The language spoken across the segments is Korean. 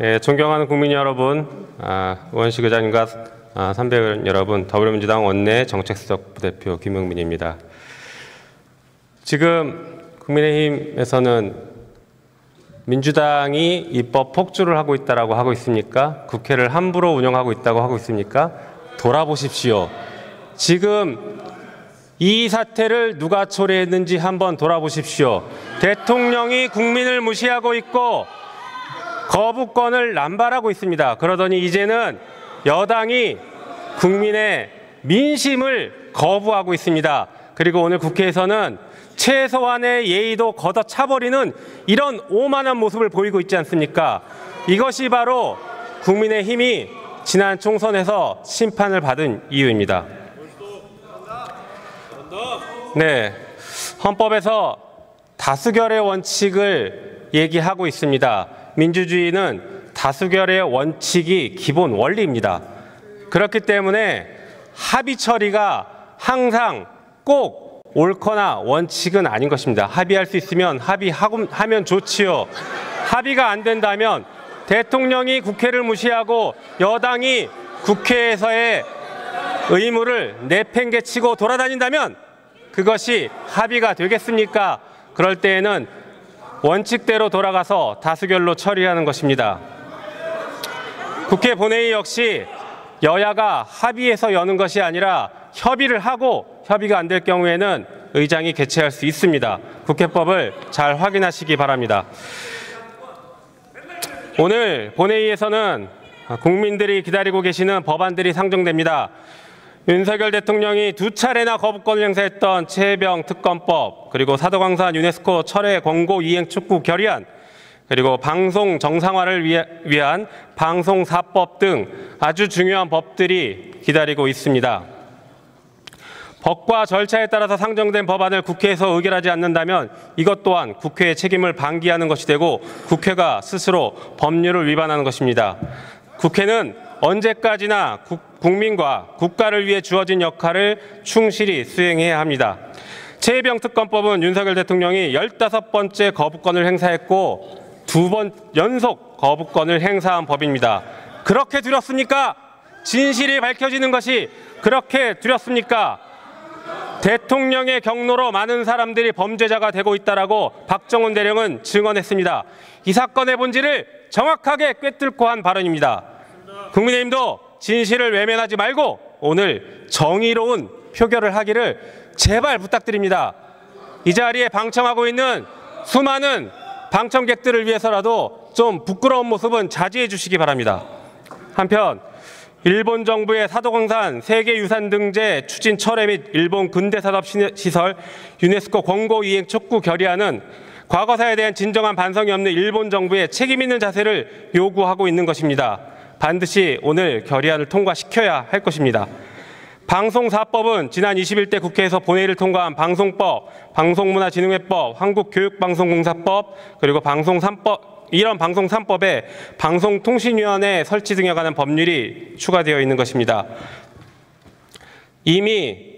예, 존경하는 국민 여러분, 원식 의장님과 선배 의원 여러분, 더불어민주당 원내 정책수석 부대표 김용민입니다. 지금 국민의힘에서는 민주당이 입법 폭주를 하고 있다고 하고 있습니까? 국회를 함부로 운영하고 있다고 하고 있습니까? 돌아보십시오. 지금 이 사태를 누가 초래했는지 한번 돌아보십시오. 대통령이 국민을 무시하고 있고 거부권을 남발하고 있습니다. 그러더니 이제는 여당이 국민의 민심을 거부하고 있습니다. 그리고 오늘 국회에서는 최소한의 예의도 걷어차버리는 이런 오만한 모습을 보이고 있지 않습니까? 이것이 바로 국민의힘이 지난 총선에서 심판을 받은 이유입니다. 네, 헌법에서 다수결의 원칙을 얘기하고 있습니다. 민주주의는 다수결의 원칙이 기본 원리입니다. 그렇기 때문에 합의 처리가 항상 꼭 옳거나 원칙은 아닌 것입니다. 합의할 수 있으면 합의하면 좋지요. 합의가 안 된다면 대통령이 국회를 무시하고 여당이 국회에서의 의무를 내팽개치고 돌아다닌다면 그것이 합의가 되겠습니까? 그럴 때에는 원칙대로 돌아가서 다수결로 처리하는 것입니다. 국회 본회의 역시 여야가 합의해서 여는 것이 아니라 협의를 하고 협의가 안 될 경우에는 의장이 개최할 수 있습니다. 국회법을 잘 확인하시기 바랍니다. 오늘 본회의에서는 국민들이 기다리고 계시는 법안들이 상정됩니다. 윤석열 대통령이 2차례나 거부권을 행사했던 최혜병 특검법, 그리고 사도광산 유네스코 철회 권고 이행 촉구 결의안, 그리고 방송 정상화를 위한 방송사법 등 아주 중요한 법들이 기다리고 있습니다. 법과 절차에 따라서 상정된 법안을 국회에서 의결하지 않는다면 이것 또한 국회의 책임을 방기하는 것이 되고 국회가 스스로 법률을 위반하는 것입니다. 국회는 언제까지나 국민과 국가를 위해 주어진 역할을 충실히 수행해야 합니다. 최혜병 특검법은 윤석열 대통령이 15번째 거부권을 행사했고 2번 연속 거부권을 행사한 법입니다. 그렇게 두렵습니까? 진실이 밝혀지는 것이 그렇게 두렵습니까? 대통령의 경로로 많은 사람들이 범죄자가 되고 있다라고 박정훈 대령은 증언했습니다. 이 사건의 본질을 정확하게 꿰뚫고 한 발언입니다. 국민의힘도 진실을 외면하지 말고 오늘 정의로운 표결을 하기를 제발 부탁드립니다. 이 자리에 방청하고 있는 수많은 방청객들을 위해서라도 좀 부끄러운 모습은 자제해 주시기 바랍니다. 한편 일본 정부의 사도광산 세계유산 등재 추진 철회 및 일본 근대산업시설 유네스코 권고 이행 촉구 결의안은 과거사에 대한 진정한 반성이 없는 일본 정부의 책임 있는 자세를 요구하고 있는 것입니다. 반드시 오늘 결의안을 통과시켜야 할 것입니다. 방송사법은 지난 21대 국회에서 본회의를 통과한 방송법, 방송문화진흥회법, 한국교육방송공사법, 그리고 방송 3법, 이런 방송 3법에 방송통신위원회 설치 등에 관한 법률이 추가되어 있는 것입니다. 이미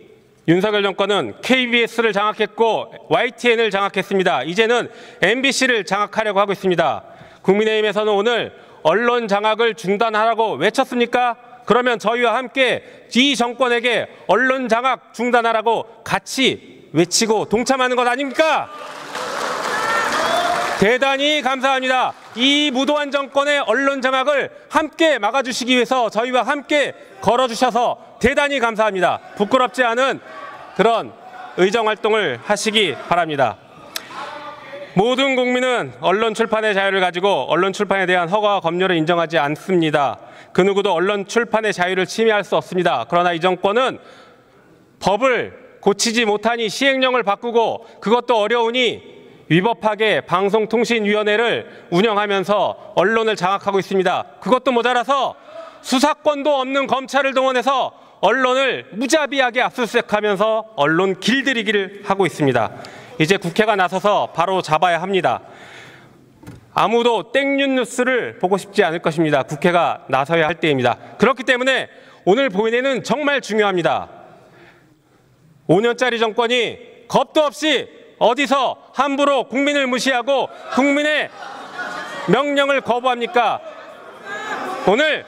윤석열 정권은 KBS를 장악했고 YTN을 장악했습니다. 이제는 MBC를 장악하려고 하고 있습니다. 국민의힘에서는 오늘 언론 장악을 중단하라고 외쳤습니까? 그러면 저희와 함께 이 정권에게 언론 장악 중단하라고 같이 외치고 동참하는 것 아닙니까? 대단히 감사합니다. 이 무도한 정권의 언론 장악을 함께 막아주시기 위해서 저희와 함께 걸어주셔서 대단히 감사합니다. 부끄럽지 않은 그런 의정활동을 하시기 바랍니다. 모든 국민은 언론 출판의 자유를 가지고 언론 출판에 대한 허가와 검열을 인정하지 않습니다. 그 누구도 언론 출판의 자유를 침해할 수 없습니다. 그러나 이 정권은 법을 고치지 못하니 시행령을 바꾸고 그것도 어려우니 위법하게 방송통신위원회를 운영하면서 언론을 장악하고 있습니다. 그것도 모자라서 수사권도 없는 검찰을 동원해서 언론을 무자비하게 압수수색하면서 언론 길들이기를 하고 있습니다. 이제 국회가 나서서 바로 잡아야 합니다. 아무도 땡뉴스를 보고 싶지 않을 것입니다. 국회가 나서야 할 때입니다. 그렇기 때문에 오늘 본회의는 정말 중요합니다. 5년짜리 정권이 겁도 없이 어디서 함부로 국민을 무시하고 국민의 명령을 거부합니까? 오늘